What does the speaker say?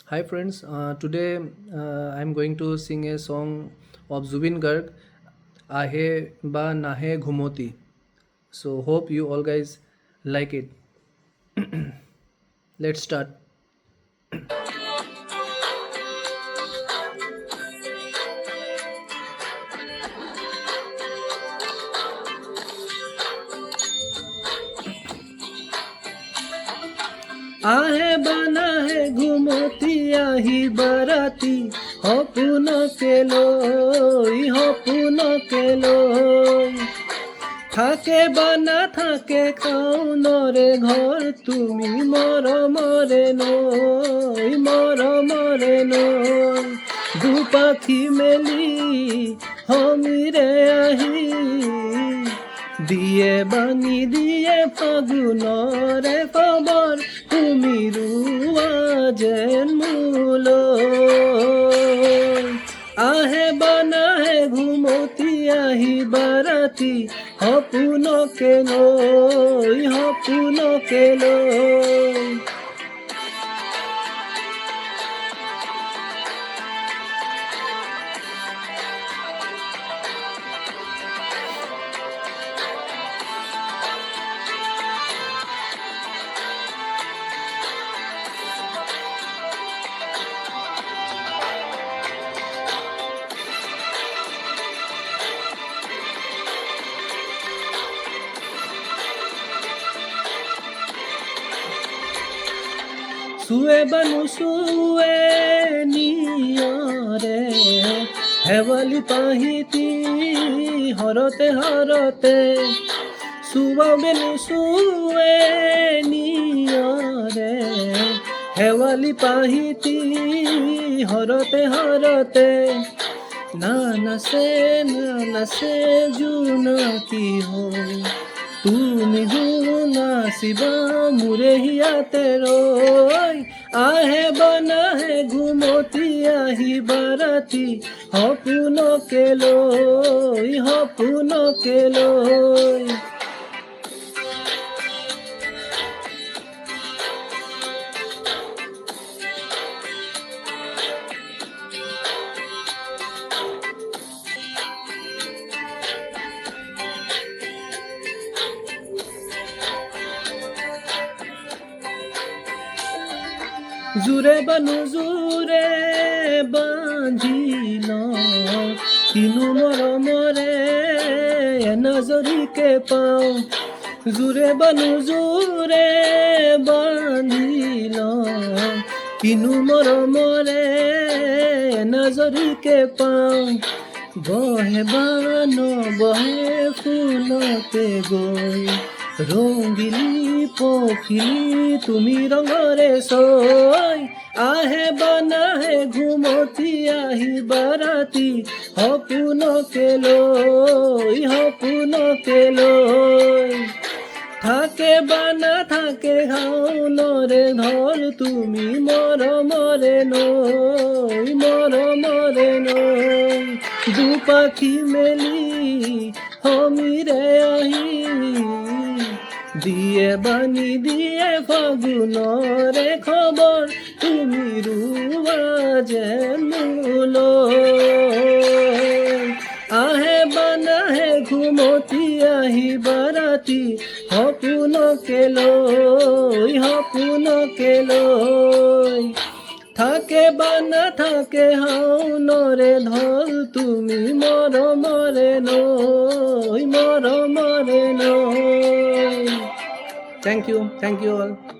Hi friends, today I'm going to sing a song of Zubin Garg, Ahe Ba Nahe Ghumoti. So hope you all guys like it. Let's start. आहे बना है घुमती आही बराती हपुन केलोई থাকে বানা থাকে খাও নরে ঘর তুমি মরমরে নই দু পাখি মেলি হমিরে আহি দিয়ে বাঙি দিয়ে ফাগুনরে খবর তুমি রুয়া যেন মূলো आहे बना है घुमती आही बाराती हपुन केलोई सुए बनू सुए नियरे हेवली पाहिती हरते सुवा बेलू सुए नियरे हेवली पाहिती हरते ना नसे जुना की हो তুমি নাচিবা মোৰে হিয়াতে ৰৈ আহে বনা হে ঘুমতি আহি বাৰাতি সপোনকে লৈ জোৰে বানো জোৰে বান্ধিল কিনো মৰমৰে নজৰিকে পাওঁ জোৰে বানো জোৰে বান্ধিল কিনো মৰমৰে নজৰিকে পাওঁ বহে বান বহে ফুলতে গৈ ৰঙিলি পখিলি তুমি ৰঙৰে চৈ আহে বনা হে ঘুমতি আহি বাৰাতি সপোনকে লৈ থাকে বানা থাকে হাওনৰে ধৰ তুমি মৰমৰে নৈ দু পাখি মেলি হমিৰে আহি দিয়ে বানি দিয়ে ফাগুনরে খবর তুমি রুয়া যেন আহে বানা হে ঘুমতি আহি বারাতি সপোনকে লৈ থাকে বানা থাকে হাওনরে ধল তুমি মৰমৰে নৈ Thank you all.